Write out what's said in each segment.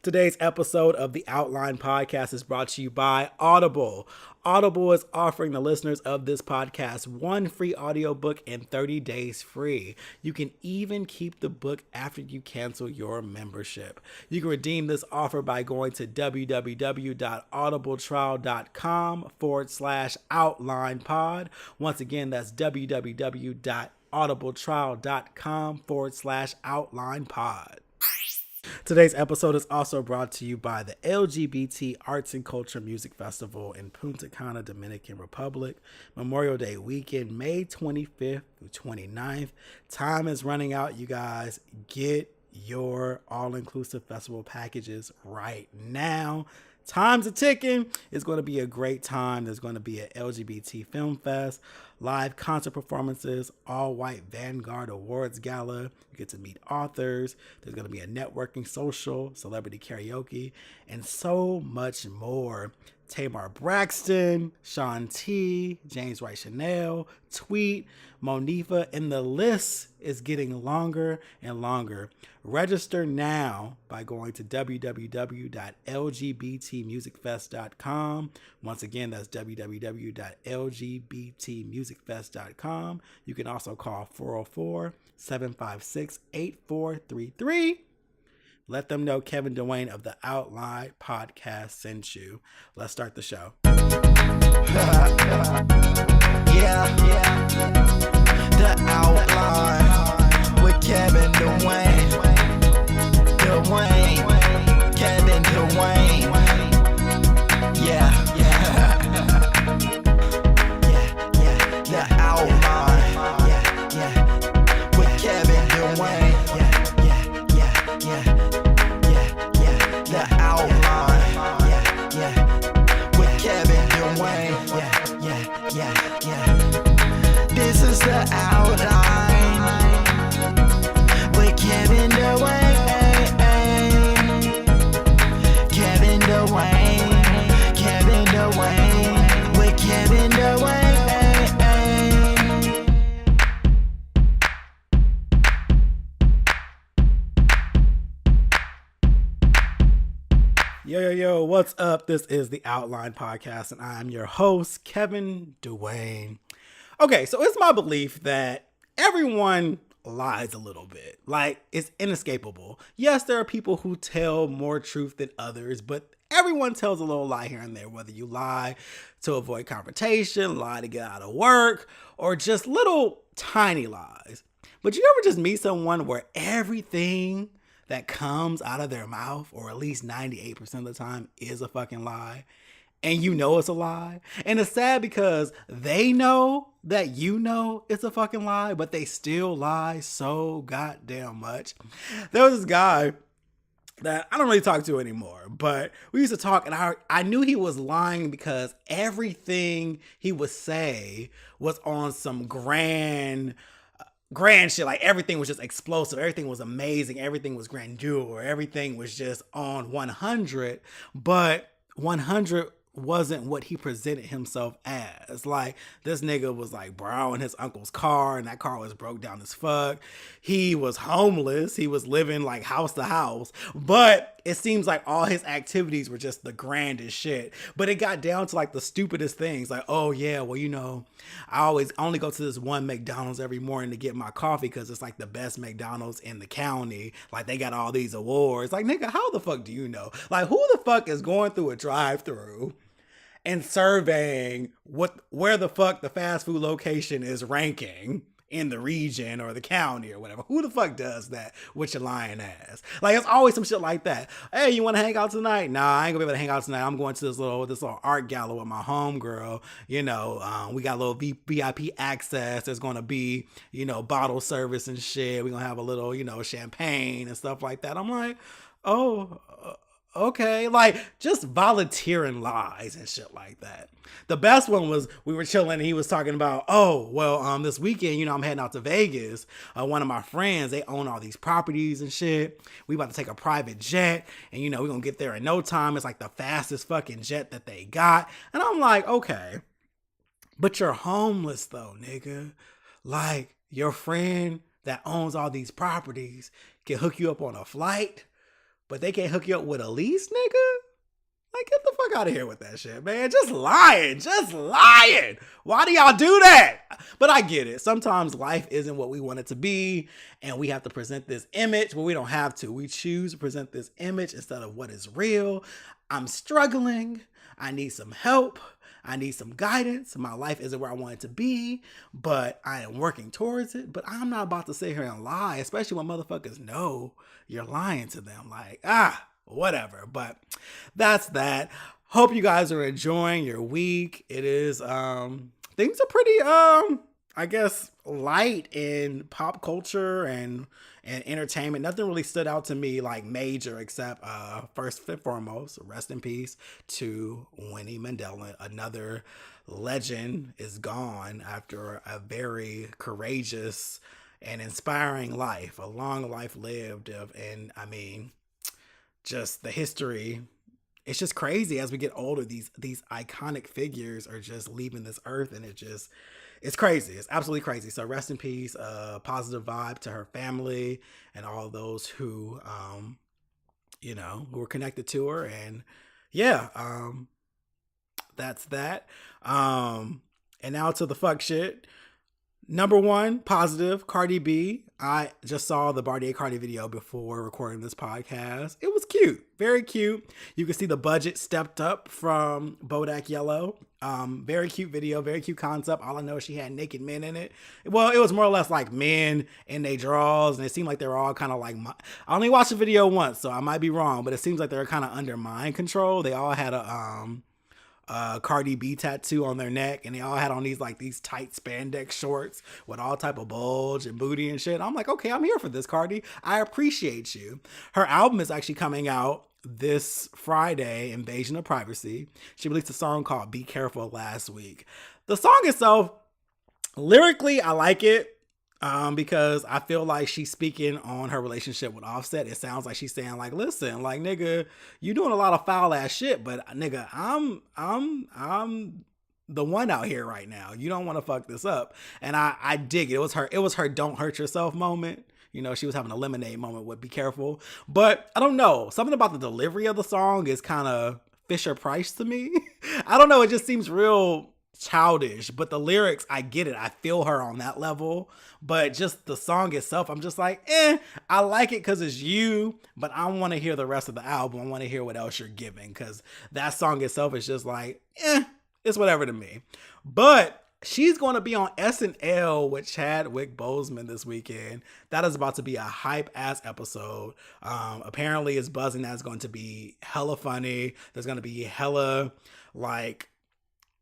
Today's episode of the Outline Podcast is brought to you by Audible. Audible is offering the listeners of this podcast one free audiobook and 30 days free. You can even keep the book after you cancel your membership. You can redeem this offer by going to www.audibletrial.com/outlinepod. Once again, that's www.audibletrial.com/outlinepod. Today's episode is also brought to you by the LGBT Arts and Culture Music Festival in Punta Cana, Dominican Republic. Memorial Day weekend, May 25th through 29th. Time is running out, you guys. Get your all-inclusive festival packages right now. Time's a ticking. It's going to be a great time. There's going to be an LGBT film fest, live concert performances, all-white Vanguard Awards Gala. You get to meet authors. There's going to be a networking social, celebrity karaoke, and so much more. Tamar Braxton, Sean T, James Wright Chanel, Tweet, Monifa, and the list is getting longer and longer. Register now by going to www.lgbtmusicfest.com. Once again, that's www.lgbtmusicfest.com. You can also call 404-756-8433. Let them know Kevin Dwayne of the Outline Podcast sent you. Let's start the show. Yeah. The Outline with Kevin Dwayne. Kevin Dwayne. Yeah. The Outline. With Kevin Dwayne. The Outline. With Kevin Dwayne. This is the Outline with Kevin Dwayne. Kevin Dwayne with Kevin Dwayne. Yo, what's up? This is the Outline Podcast, and I'm your host, Kevin Dwayne. Okay, so it's my belief that everyone lies a little bit. Like, it's inescapable. Yes, there are people who tell more truth than others, but everyone tells a little lie here and there, whether you lie to avoid confrontation, lie to get out of work, or just little tiny lies. But you ever just meet someone where everything that comes out of their mouth, or at least 98% of the time, is a fucking lie, and you know it's a lie? And it's sad because they know that you know it's a fucking lie, but they still lie so goddamn much. There was this guy that I don't really talk to anymore, but we used to talk, and I knew he was lying because everything he would say was on some grand shit. Like, everything was just explosive, everything was amazing, everything was grandeur, everything was just on 100, but 100 wasn't what he presented himself as. Like, this nigga was like borrowing his uncle's car, and that car was broke down as fuck. He was homeless. He was living like house to house, but it seems like all his activities were just the grandest shit. But it got down to like the stupidest things. Like, oh yeah, well, you know, I only go to this one McDonald's every morning to get my coffee because it's like the best McDonald's in the county. Like, they got all these awards. Like, nigga, how the fuck do you know? Like, who the fuck is going through a drive-through and surveying where the fuck the fast food location is ranking in the region or the county or whatever? Who the fuck does that with your lying ass? Like, it's always some shit like that. Hey, you want to hang out tonight? Nah, I ain't gonna be able to hang out tonight. I'm going to this little art gala with my homegirl. You know, we got a little VIP access. There's gonna be, you know, bottle service and shit. We're gonna have a little, you know, champagne and stuff like that. I'm like, oh, okay. Like, just volunteering lies and shit like that. The best one was, we were chilling and he was talking about, this weekend, you know, I'm heading out to Vegas. One of my friends, they own all these properties and shit. We about to take a private jet, and, you know, we're gonna get there in no time. It's like the fastest fucking jet that they got. And I'm like, okay, but you're homeless though, nigga. Like, your friend that owns all these properties can hook you up on a flight. but they can't hook you up with Elise, nigga? Like, get the fuck out of here with that shit, man. Just lying. Just lying. Why do y'all do that? But I get it. Sometimes life isn't what we want it to be, and we have to present this image. Well, we don't have to. We choose to present this image instead of what is real. I'm struggling. I need some help. I need some guidance. My life isn't where I want it to be, but I am working towards it. But I'm not about to sit here and lie, especially when motherfuckers know you're lying to them. Like, whatever. But that's that. Hope you guys are enjoying your week. It is things are pretty I guess light in pop culture and entertainment. Nothing really stood out to me like major except first and foremost, rest in peace to Winnie Mandela. Another legend is gone after a very courageous and inspiring life, a long life lived of, and I mean, just the history. It's just crazy as we get older. These iconic figures are just leaving this earth, and it's crazy. It's absolutely crazy. So rest in peace. Positive vibe to her family and all those who who were connected to her. And yeah, that's that. And now to the fuck shit. Number one, positive, Cardi B. I just saw the Bartier Cardi video before recording this podcast. It was cute, very cute. You can see the budget stepped up from Bodak Yellow. Very cute video, very cute concept. All I know is she had naked men in it. Well, it was more or less like men in their drawers, and it seemed like they were all kind of like, I only watched the video once, so I might be wrong, but it seems like they were kind of under mind control. They all had a Cardi B tattoo on their neck, and they all had on these tight spandex shorts with all type of bulge and booty and shit. I'm like, okay, I'm here for this, Cardi. I appreciate you. Her album is actually coming out this Friday, Invasion of Privacy. She released a song called Be Careful last week. The song itself, lyrically, I like it. Because I feel like she's speaking on her relationship with Offset. It sounds like she's saying like, listen, like, nigga, you doing a lot of foul ass shit, but nigga, I'm the one out here right now. You don't want to fuck this up. And I dig it. It was her don't hurt yourself moment. You know, she was having a lemonade moment with Be Careful. But I don't know. Something about the delivery of the song is kind of Fisher Price to me. I don't know. It just seems real childish, but the lyrics, I get it. I feel her on that level, but just the song itself, I'm just like, I like it because it's you, but I want to hear the rest of the album. I want to hear what else you're giving, because that song itself is just like, it's whatever to me. But she's going to be on SNL with Chadwick Boseman this weekend. That is about to be a hype ass episode. Apparently it's buzzing that it's going to be hella funny. There's going to be hella like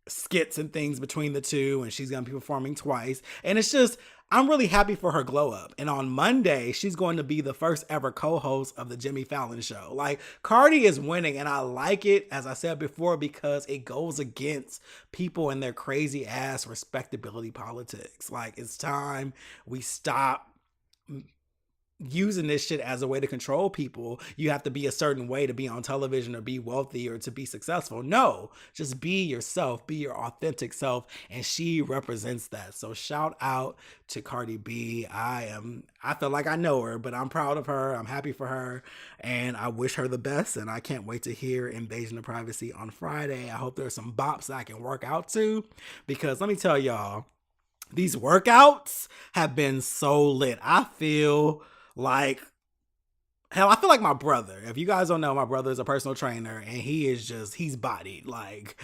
skits and things between the two, and she's gonna be performing twice, and it's just, I'm really happy for her glow up. And on Monday, she's going to be the first ever co-host of the Jimmy Fallon show. Like, Cardi is winning, and I like it, as I said before, because it goes against people and their crazy ass respectability politics. Like, it's time we stop using this shit as a way to control people. You have to be a certain way to be on television or be wealthy or to be successful. No, just be yourself, be your authentic self, and she represents that. So shout out to Cardi B. I feel like I know her, but I'm proud of her. I'm happy for her, and I wish her the best, and I can't wait to hear Invasion of Privacy on Friday. I hope there's some bops that I can work out to, because let me tell y'all, these workouts have been so lit. I feel like, hell, I feel like my brother. If you guys don't know, my brother is a personal trainer, and he's bodied. Like,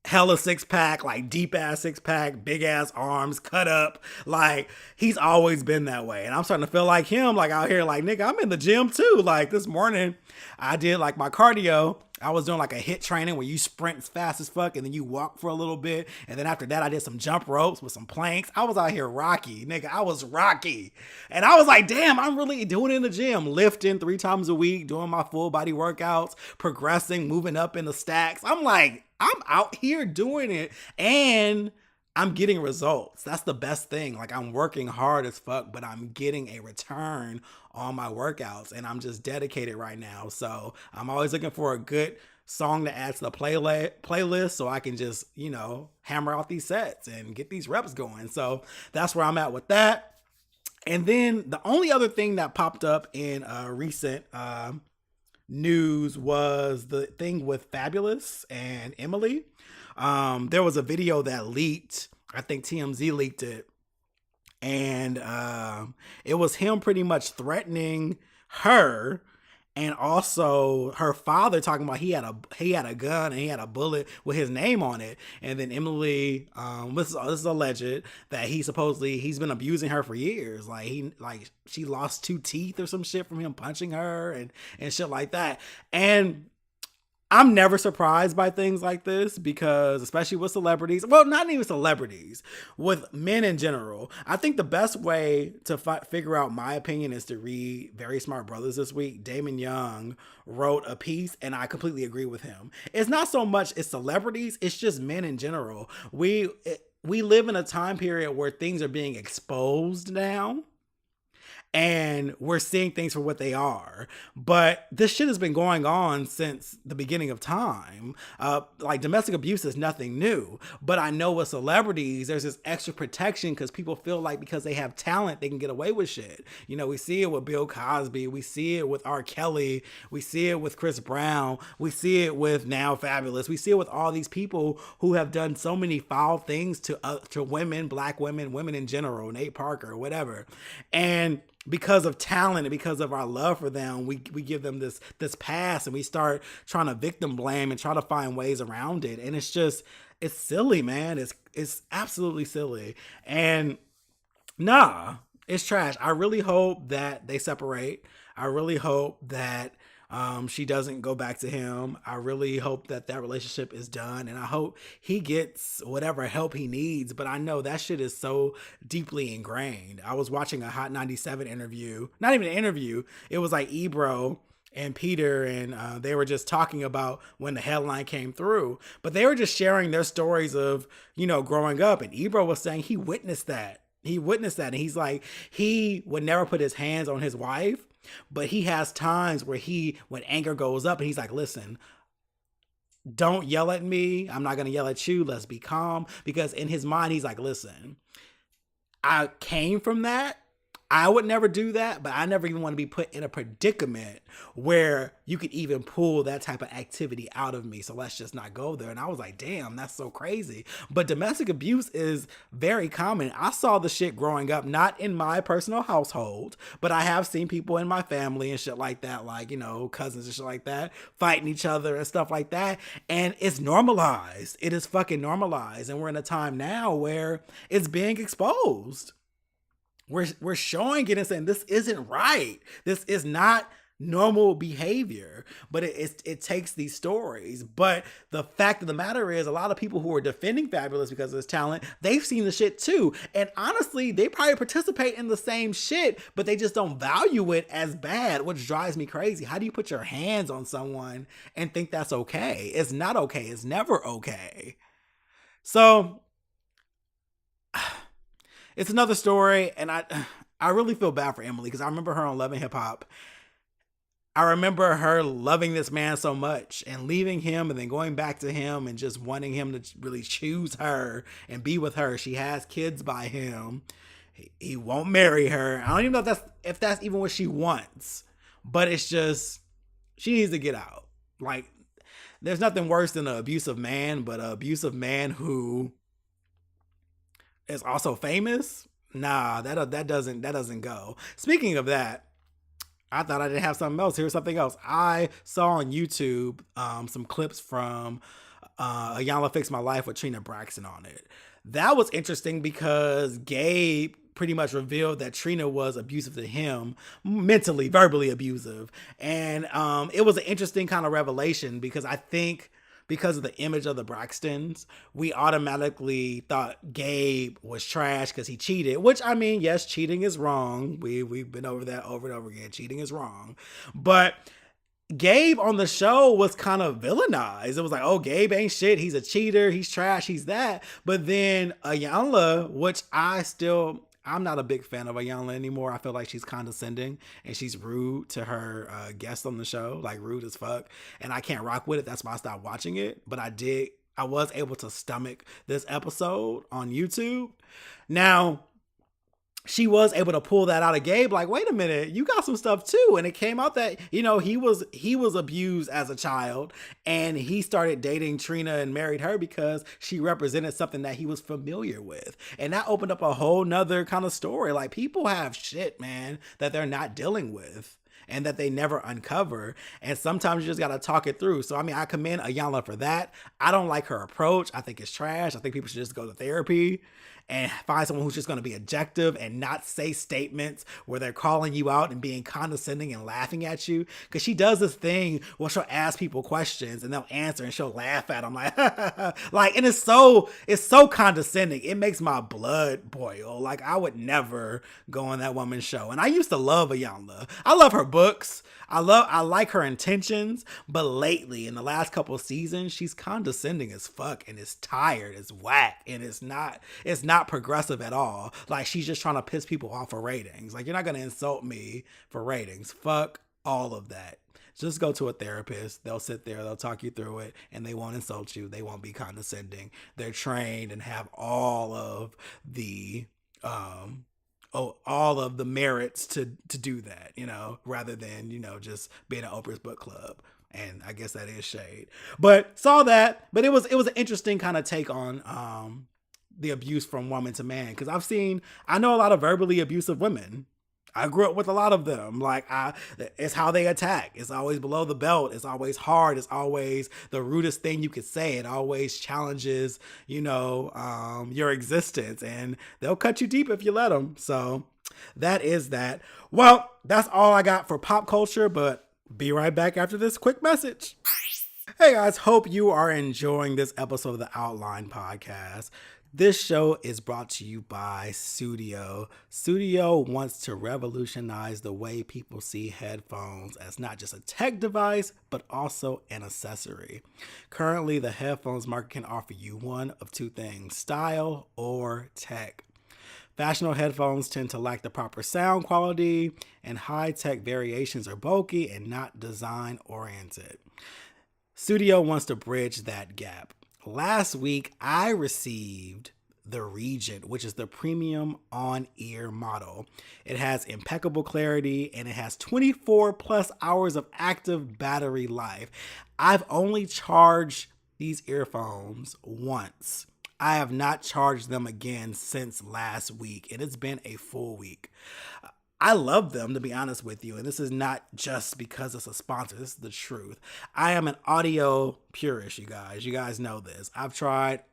hella six pack, like deep ass six pack, big ass arms, cut up. Like, he's always been that way. And I'm starting to feel like him, like out here, like, nigga, I'm in the gym too. Like, this morning I did like my cardio. I was doing like a HIIT training where you sprint as fast as fuck and then you walk for a little bit. And then after that, I did some jump ropes with some planks. I was out here rocky, nigga. I was rocky. And I was like, damn, I'm really doing it in the gym. Lifting 3 times a week, doing my full body workouts, progressing, moving up in the stacks. I'm like, I'm out here doing it, and I'm getting results. That's the best thing. Like, I'm working hard as fuck, but I'm getting a return on my workouts, and I'm just dedicated right now. So I'm always looking for a good song to add to the playlist so I can just, hammer out these sets and get these reps going. So that's where I'm at with that. And then the only other thing that popped up in recent news was the thing with Fabulous and Emily. There was a video that leaked. I think TMZ leaked it, and it was him pretty much threatening her, and also her father talking about he had a gun and he had a bullet with his name on it. And then Emily, this is alleged that he's been abusing her for years. Like she lost 2 teeth or some shit from him punching her and shit like that. And I'm never surprised by things like this because, especially with celebrities, well, not even celebrities, with men in general, I think the best way to figure out my opinion is to read Very Smart Brothers this week. Damon Young wrote a piece, and I completely agree with him. It's not so much it's celebrities, it's just men in general. We live in a time period where things are being exposed now, and we're seeing things for what they are. But this shit has been going on since the beginning of time. Like, domestic abuse is nothing new. But I know with celebrities, there's this extra protection because people feel like because they have talent, they can get away with shit. You know, we see it with Bill Cosby. We see it with R. Kelly. We see it with Chris Brown. We see it with now Fabulous. We see it with all these people who have done so many foul things to women, black women, women in general, Nate Parker, whatever. And because of talent and because of our love for them, we give them this pass, and we start trying to victim blame and try to find ways around it. And it's silly, man. It's absolutely silly. And nah, it's trash. I really hope that they separate. I really hope that she doesn't go back to him. I really hope that relationship is done, and I hope he gets whatever help he needs. But I know that shit is so deeply ingrained. I was watching a Hot 97 interview, not even an interview. It was like Ebro and Peter, and they were just talking about when the headline came through. But they were just sharing their stories of, growing up. And Ebro was saying he witnessed that. And he's like, he would never put his hands on his wife. But he has times where when anger goes up, and he's like, listen, don't yell at me. I'm not going to yell at you. Let's be calm. Because in his mind, he's like, listen, I came from that. I would never do that, but I never even want to be put in a predicament where you could even pull that type of activity out of me. So let's just not go there. And I was like, damn, that's so crazy. But domestic abuse is very common. I saw the shit growing up, not in my personal household, but I have seen people in my family and shit like that, like, cousins and shit like that, fighting each other and stuff like that. And it's normalized. It is fucking normalized. And we're in a time now where it's being exposed. We're showing it and saying this isn't right. This is not normal behavior, but it takes these stories. But the fact of the matter is, a lot of people who are defending Fabulous because of his talent, they've seen the shit too. And honestly, they probably participate in the same shit, but they just don't value it as bad, which drives me crazy. How do you put your hands on someone and think that's okay? It's not okay. It's never okay. So it's another story, and I really feel bad for Emily because I remember her on Love and Hip Hop. I remember her loving this man so much and leaving him and then going back to him and just wanting him to really choose her and be with her. She has kids by him. He won't marry her. I don't even know if that's even what she wants, but it's just, she needs to get out. Like, there's nothing worse than an abusive man, but an abusive man who is also famous. Nah, that doesn't go. Speaking of that, I thought I didn't have something else. Here's something else. I saw on YouTube some clips from Ayanla Fix My Life with Trina Braxton on it. That was interesting because Gabe pretty much revealed that Trina was abusive to him, mentally, verbally abusive. And it was an interesting kind of revelation because I think because of the image of the Braxtons, we automatically thought Gabe was trash because he cheated, which, I mean, yes, cheating is wrong. We've been over that over and over again. Cheating is wrong. But Gabe on the show was kind of villainized. It was like, oh, Gabe ain't shit. He's a cheater. He's trash. He's that. But then Ayanla, which I'm not a big fan of Ayanla anymore. I feel like she's condescending and she's rude to her guests on the show, like rude as fuck. And I can't rock with it. That's why I stopped watching it. But I was able to stomach this episode on YouTube. Now, she was able to pull that out of Gabe, like, wait a minute, you got some stuff too. And it came out that, he was abused as a child, and he started dating Trina and married her because she represented something that he was familiar with. And that opened up a whole nother kind of story. Like, people have shit, man, that they're not dealing with and that they never uncover. And sometimes you just got to talk it through. So, I mean, I commend Ayanna for that. I don't like her approach. I think it's trash. I think people should just go to therapy and find someone who's just going to be objective and not say statements where they're calling you out and being condescending and laughing at you. Because she does this thing where she'll ask people questions and they'll answer and she'll laugh at them like, and it's so condescending. It makes my blood boil. Like, I would never go on that woman's show. And I used to love Ayanna. I love her books. I like her intentions, but lately in the last couple of seasons, she's condescending as fuck and it's tired, it's whack, and it's not progressive at all. Like, she's just trying to piss people off for ratings. Like, you're not gonna insult me for ratings. Fuck all of that. Just go to a therapist. They'll sit there, they'll talk you through it, and they won't insult you. They won't be condescending. They're trained and have all of the merits to do that, rather than, just being an Oprah's book club. And I guess that is shade, but saw that. But it was an interesting kind of take on the abuse from woman to man. Cause I know a lot of verbally abusive women. I grew up with a lot of them. Like, it's how they attack. It's always below the belt. It's always hard. It's always the rudest thing you could say. It always challenges, your existence, and they'll cut you deep if you let them. So that is that. Well, that's all I got for pop culture, but be right back after this quick message. Hey guys, hope you are enjoying this episode of the Outline Podcast. This show is brought to you by Sudio. Sudio wants to revolutionize the way people see headphones as not just a tech device, but also an accessory. Currently, the headphones market can offer you one of two things: style or tech. Fashionable headphones tend to lack the proper sound quality, and high-tech variations are bulky and not design-oriented. Sudio wants to bridge that gap. Last week, I received the Regent, which is the premium on-ear model. It has impeccable clarity and it has 24 plus hours of active battery life. I've only charged these earphones once. I have not charged them again since last week, and it's been a full week. I love them, to be honest with you, and this is not just because it's a sponsor. This is the truth. I am an audio purist, you guys. You guys know this. I've tried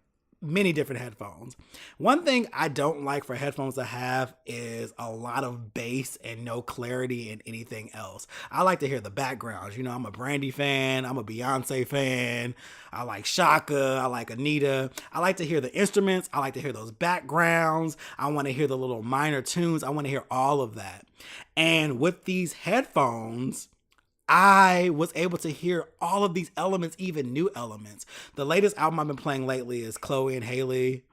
many different headphones. One thing I don't like for headphones to have is a lot of bass and no clarity in anything else. I like to hear the backgrounds. I'm a Brandy fan. I'm a Beyonce fan. I like Shaka. I like Anita. I like to hear the instruments. I like to hear those backgrounds. I want to hear the little minor tunes. I want to hear all of that. And with these headphones, I was able to hear all of these elements, even new elements. The latest album I've been playing lately is Chloe and Holly.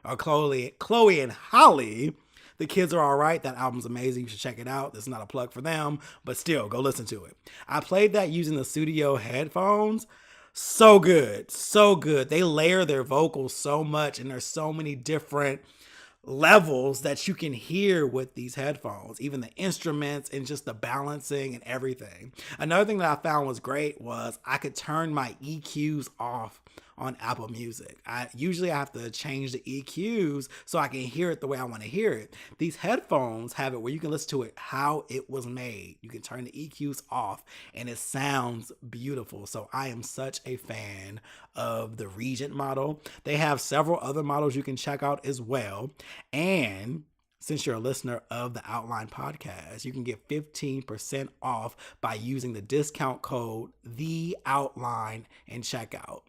The Kids Are All Right. That album's amazing. You should check it out. This is not a plug for them, but still, go listen to it. I played that using the Sudio headphones. So good. So good. They layer their vocals so much, and there's so many different levels that you can hear with these headphones, even the instruments and just the balancing and everything. Another thing that I found was great was I could turn my EQs off on Apple Music. I have to change the EQs so I can hear it the way I want to hear it. These headphones have it where you can listen to it how it was made. You can turn the EQs off and it sounds beautiful. So I am such a fan of the Regent model. They have several other models you can check out as well. And since you're a listener of the Outline Podcast, you can get 15% off by using the discount code THEOUTLINE in checkout.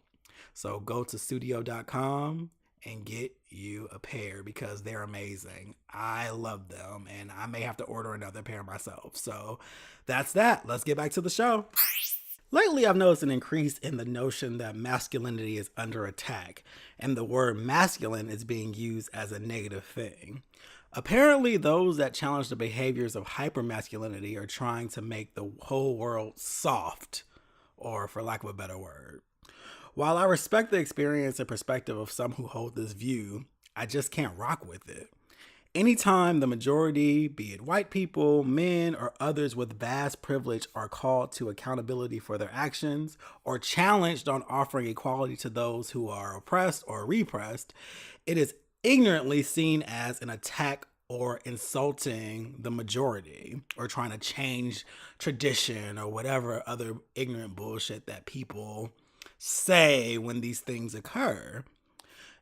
So go to sudio.com and get you a pair because they're amazing. I love them, and I may have to order another pair myself. So that's that. Let's get back to the show. Lately, I've noticed an increase in the notion that masculinity is under attack, and the word masculine is being used as a negative thing. Apparently, those that challenge the behaviors of hypermasculinity are trying to make the whole world soft, or for lack of a better word. While I respect the experience and perspective of some who hold this view, I just can't rock with it. Anytime the majority, be it white people, men, or others with vast privilege, are called to accountability for their actions or challenged on offering equality to those who are oppressed or repressed, it is ignorantly seen as an attack or insulting the majority or trying to change tradition or whatever other ignorant bullshit that people say when these things occur.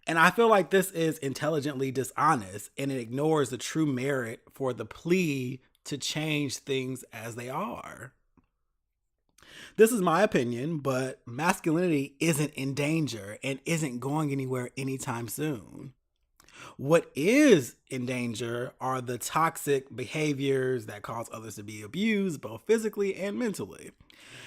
And I feel like this is intelligently dishonest, and it ignores the true merit for the plea to change things as they are. This is my opinion, but masculinity isn't in danger and isn't going anywhere anytime soon. What is in danger are the toxic behaviors that cause others to be abused, both physically and mentally.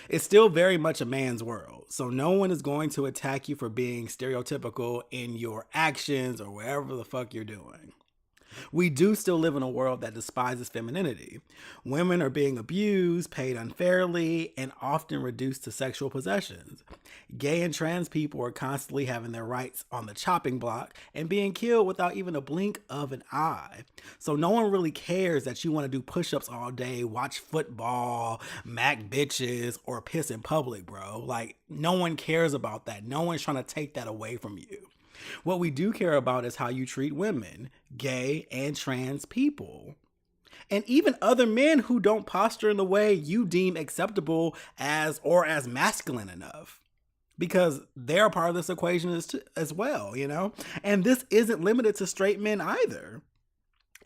It's still very much a man's world, so no one is going to attack you for being stereotypical in your actions or wherever the fuck you're doing. We do still live in a world that despises femininity. Women are being abused, paid unfairly, and often reduced to sexual possessions. Gay and trans people are constantly having their rights on the chopping block and being killed without even a blink of an eye. So no one really cares that you want to do push-ups all day, watch football, mac bitches, or piss in public, bro. Like, no one cares about that. No one's trying to take that away from you. What we do care about is how you treat women, gay and trans people, and even other men who don't posture in the way you deem acceptable as masculine enough, because they're a part of this equation as well, you know? And this isn't limited to straight men either.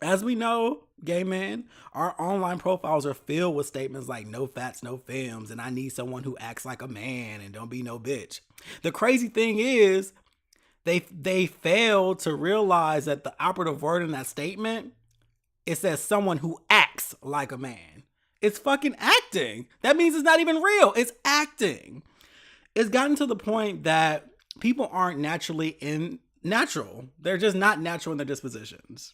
As we know, gay men, our online profiles are filled with statements like no fats, no femmes, and I need someone who acts like a man and don't be no bitch. The crazy thing is, They failed to realize that the operative word in that statement, it says someone who acts like a man. It's fucking acting. That means it's not even real. It's acting. It's gotten to the point that people aren't natural. They're just not natural in their dispositions.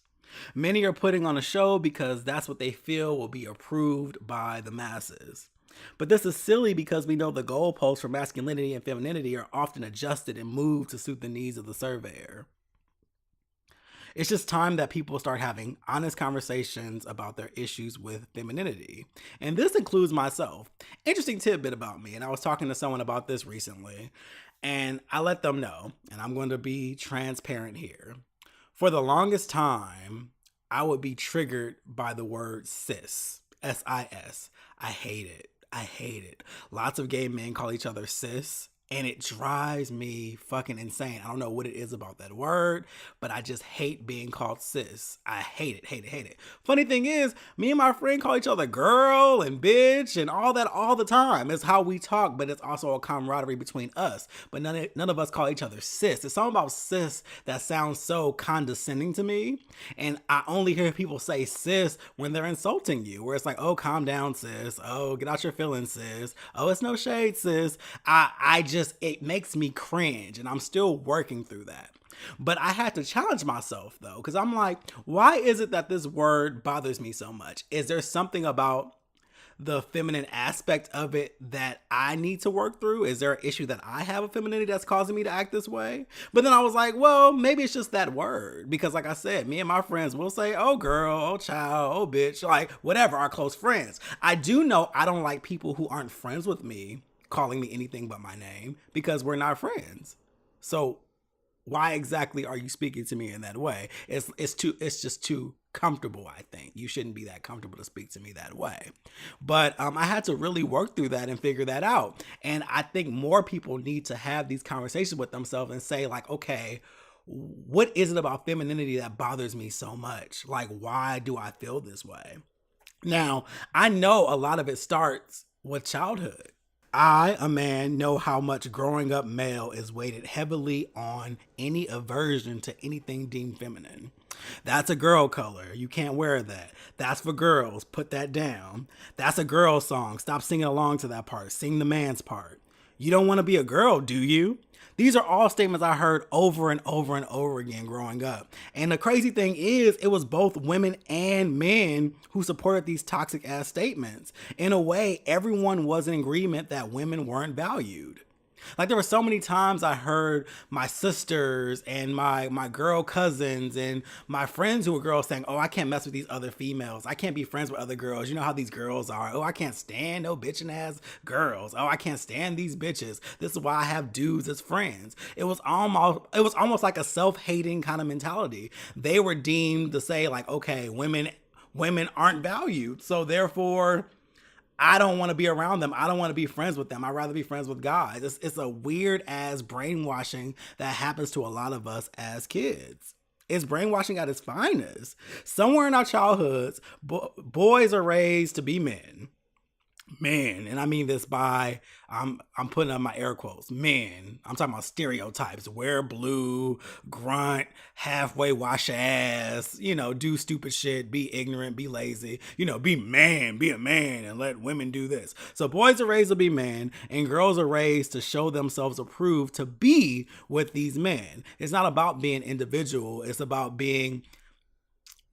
Many are putting on a show because that's what they feel will be approved by the masses. But this is silly because we know the goalposts for masculinity and femininity are often adjusted and moved to suit the needs of the surveyor. It's just time that people start having honest conversations about their issues with femininity. And this includes myself. Interesting tidbit about me, and I was talking to someone about this recently, and I let them know, and I'm going to be transparent here. For the longest time, I would be triggered by the word cis, S-I-S. I hate it. I hate it. Lots of gay men call each other cis, and it drives me fucking insane. I don't know what it is about that word, but I just hate being called cis. I hate it, hate it, hate it. Funny thing is, me and my friend call each other girl and bitch and all that all the time. It's how we talk, but it's also a camaraderie between us. But none of us call each other cis. It's something about cis that sounds so condescending to me. And I only hear people say cis when they're insulting you, where it's like, oh, calm down, sis. Oh, get out your feelings, sis. Oh, it's no shade, sis. It makes me cringe, and I'm still working through that. But I had to challenge myself, though, because I'm like, why is it that this word bothers me so much? Is there something about the feminine aspect of it that I need to work through? Is there an issue that I have with femininity that's causing me to act this way? But then I was like, well, maybe it's just that word. Because like I said, me and my friends will say, oh girl, oh child, oh bitch, like whatever, our close friends. I do know I don't like people who aren't friends with me calling me anything but my name, because we're not friends. So why exactly are you speaking to me in that way? It's just too comfortable, I think. You shouldn't be that comfortable to speak to me that way. But I had to really work through that and figure that out. And I think more people need to have these conversations with themselves and say like, okay, what is it about femininity that bothers me so much? Like, why do I feel this way? Now, I know a lot of it starts with childhood. I, a man, know how much growing up male is weighted heavily on any aversion to anything deemed feminine. That's a girl color. You can't wear that. That's for girls. Put that down. That's a girl song. Stop singing along to that part. Sing the man's part. You don't want to be a girl, do you? These are all statements I heard over and over and over again growing up. And the crazy thing is, it was both women and men who supported these toxic ass statements. In a way, everyone was in agreement that women weren't valued. Like there were so many times I heard my sisters and my girl cousins and my friends who were girls saying, "Oh, I can't mess with these other females. I can't be friends with other girls. You know how these girls are. Oh, I can't stand no bitching ass girls. Oh, I can't stand these bitches. This is why I have dudes as friends." It was almost like a self-hating kind of mentality. They were deemed to say like, "Okay, women aren't valued. So therefore, I don't want to be around them. I don't want to be friends with them. I'd rather be friends with guys." It's a weird ass brainwashing that happens to a lot of us as kids. It's brainwashing at its finest. Somewhere in our childhoods, boys are raised to be men. Men, and I mean this by I'm putting up my air quotes. Men. I'm talking about stereotypes. Wear blue, grunt, halfway wash ass, do stupid shit, be ignorant, be lazy, be man, be a man, and let women do this. So boys are raised to be men, and girls are raised to show themselves approved to be with these men. It's not about being individual, it's about being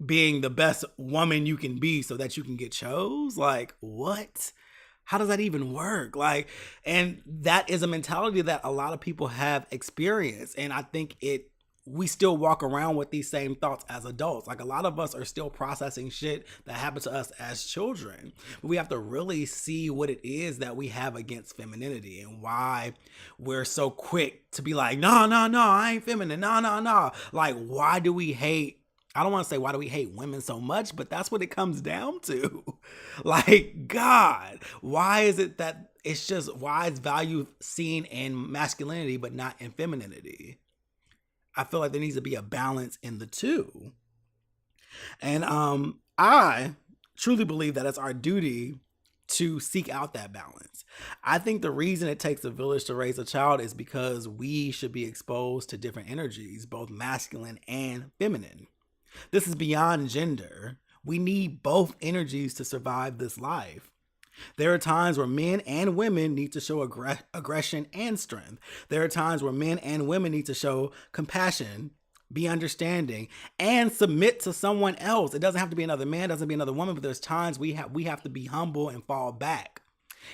the best woman you can be so that you can get chose. Like, what? How does that even work? Like, and that is a mentality that a lot of people have experienced. And I think we still walk around with these same thoughts as adults. Like a lot of us are still processing shit that happened to us as children. But we have to really see what it is that we have against femininity and why we're so quick to be like, no, I ain't feminine. No. Like, why do we hate? I don't want to say why do we hate women so much, but that's what it comes down to. Like, God, why is it that why is value seen in masculinity but not in femininity? I feel like there needs to be a balance in the two. And I truly believe that it's our duty to seek out that balance. I think the reason it takes a village to raise a child is because we should be exposed to different energies, both masculine and feminine. This is beyond gender. We need both energies to survive this life. There are times where men and women need to show aggression and strength. There are times where men and women need to show compassion, be understanding, and submit to someone else. It doesn't have to be another man, it doesn't have to be another woman, but there's times we have to be humble and fall back.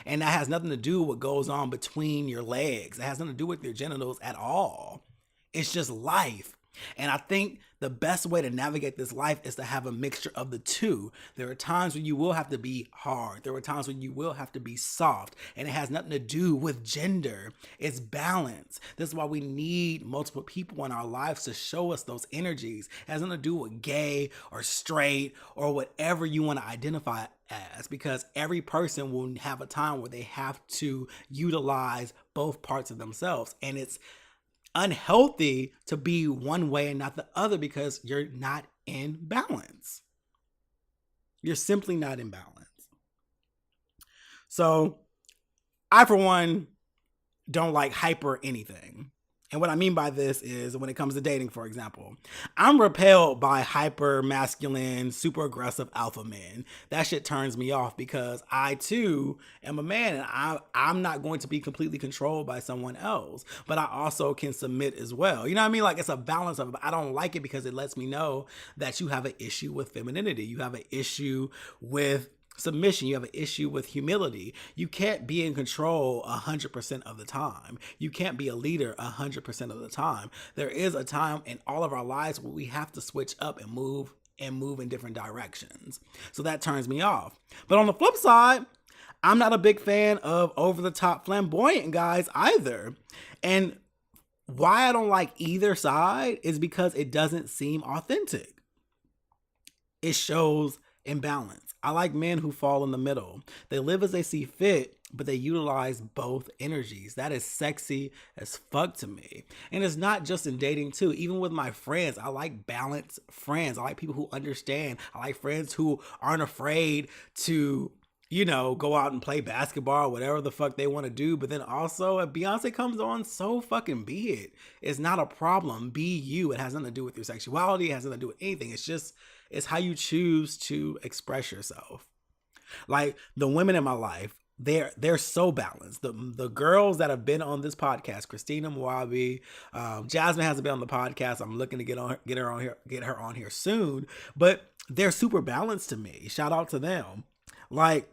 And that has nothing to do with what goes on between your legs. It has nothing to do with your genitals at all. It's just life. And I think the best way to navigate this life is to have a mixture of the two. There are times when you will have to be hard. There are times when you will have to be soft. And it has nothing to do with gender. It's balance. This is why we need multiple people in our lives to show us those energies. It has nothing to do with gay or straight or whatever you want to identify as, because every person will have a time where they have to utilize both parts of themselves. And it's unhealthy to be one way and not the other because you're not in balance. You're simply not in balance. So I, for one, don't like hyper anything. And what I mean by this is when it comes to dating, for example, I'm repelled by hyper masculine, super aggressive alpha men. That shit turns me off because I too am a man and I'm not going to be completely controlled by someone else, but I also can submit as well. You know what I mean? Like it's a balance of it. I don't like it because it lets me know that you have an issue with femininity. You have an issue with submission. You have an issue with humility. You can't be in control 100% of the time. You can't be a leader 100% of the time. There is a time in all of our lives where we have to switch up and move in different directions. So that turns me off. But on the flip side, I'm not a big fan of over-the-top flamboyant guys either. And why I don't like either side is because it doesn't seem authentic. It shows imbalance. I like men who fall in the middle. They live as they see fit, but they utilize both energies. That is sexy as fuck to me. And it's not just in dating too. Even with my friends, I like balanced friends. I like people who understand. I like friends who aren't afraid to, go out and play basketball, whatever the fuck they want to do. But then also, if Beyonce comes on, so fucking be it. It's not a problem. Be you. It has nothing to do with your sexuality. It has nothing to do with anything. It's how you choose to express yourself. Like the women in my life, they're so balanced. The girls that have been on this podcast, Christina Mwabi, Jasmine hasn't been on the podcast. I'm looking to get her on here soon. But they're super balanced to me. Shout out to them. Like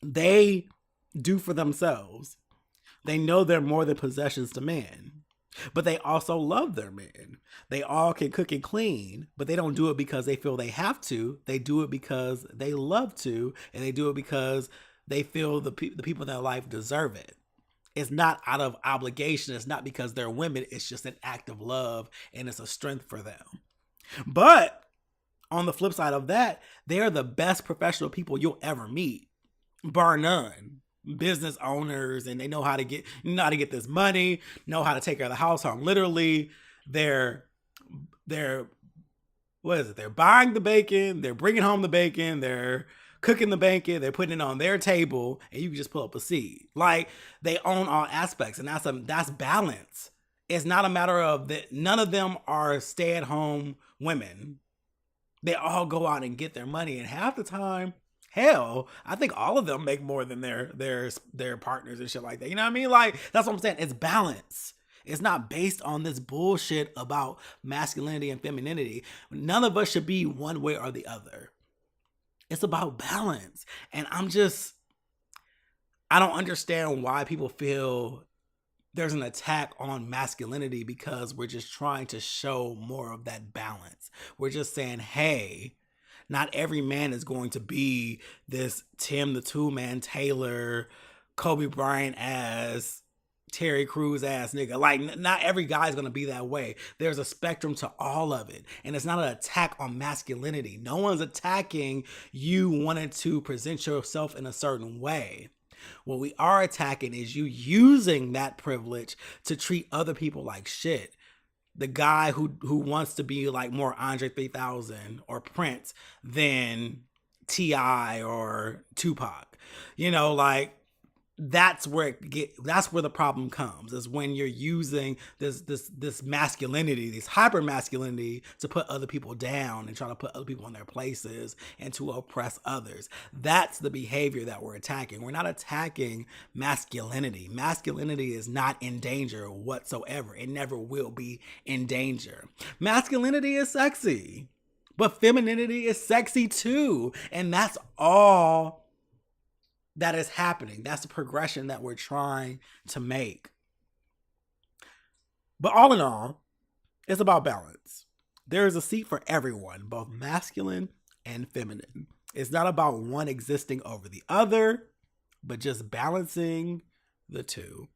they do for themselves. They know they're more than possessions to men, but they also love their men. They all can cook and clean, but they don't do it because they feel they have to. They do it because they love to, and they do it because they feel the people in their life deserve it. It's not out of obligation. It's not because they're women. It's just an act of love, and it's a strength for them. But on the flip side of that, they are the best professional people you'll ever meet, bar none. Business owners, and they know how to get this money, know how to take care of the household. Literally, they're what is it? They're buying the bacon, they're bringing home the bacon, they're cooking the bacon, they're putting it on their table, and you can just pull up a seat. Like, they own all aspects, and that's balance. It's not a matter of that. None of them are stay-at-home women. They all go out and get their money, and half the time, hell, I think all of them make more than their partners and shit like that. You know what I mean? Like, that's what I'm saying. It's balance. It's not based on this bullshit about masculinity and femininity. None of us should be one way or the other. It's about balance. And I don't understand why people feel there's an attack on masculinity, because we're just trying to show more of that balance. We're just saying, hey, not every man is going to be this Tim the Two-Man Taylor, Kobe Bryant ass, Terry Crews ass nigga. Like, not every guy is going to be that way. There's a spectrum to all of it. And it's not an attack on masculinity. No one's attacking you wanting to present yourself in a certain way. What we are attacking is you using that privilege to treat other people like shit. The guy who wants to be like more Andre 3000 or Prince than T.I. or Tupac. You know, like, that's where the problem comes, is when you're using this masculinity, this hyper masculinity, to put other people down and try to put other people in their places and to oppress others. That's the behavior that we're attacking. We're not attacking masculinity. Masculinity is not in danger whatsoever. It never will be in danger. Masculinity is sexy, but femininity is sexy too. And that's all that is happening. That's the progression that we're trying to make. But all in all, it's about balance. There is a seat for everyone, both masculine and feminine. It's not about one existing over the other, but just balancing the two.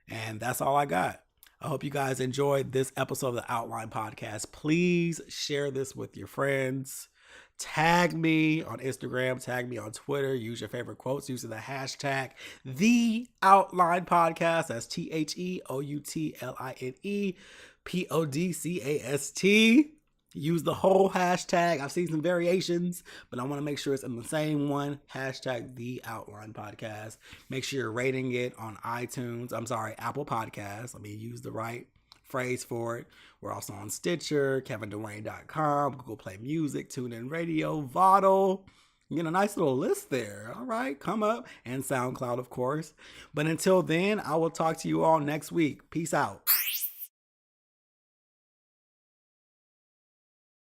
And that's all I got. I hope you guys enjoyed this episode of the Outline Podcast. Please share this with your friends. Tag me on Instagram, tag me on Twitter, use your favorite quotes using the hashtag The Outline Podcast. That's TheOutlinePodcast. Use the whole hashtag. I've seen some variations, but I want to make sure it's in the same one. Hashtag The Outline Podcast. Make sure you're rating it on Apple Podcasts. Let me use the right phrase for it. We're also on Stitcher, KevinDwayne.com, Google Play Music, TuneIn Radio, Vodal. You get a nice little list there. All right, come up. And SoundCloud, of course. But until then, I will talk to you all next week. Peace out.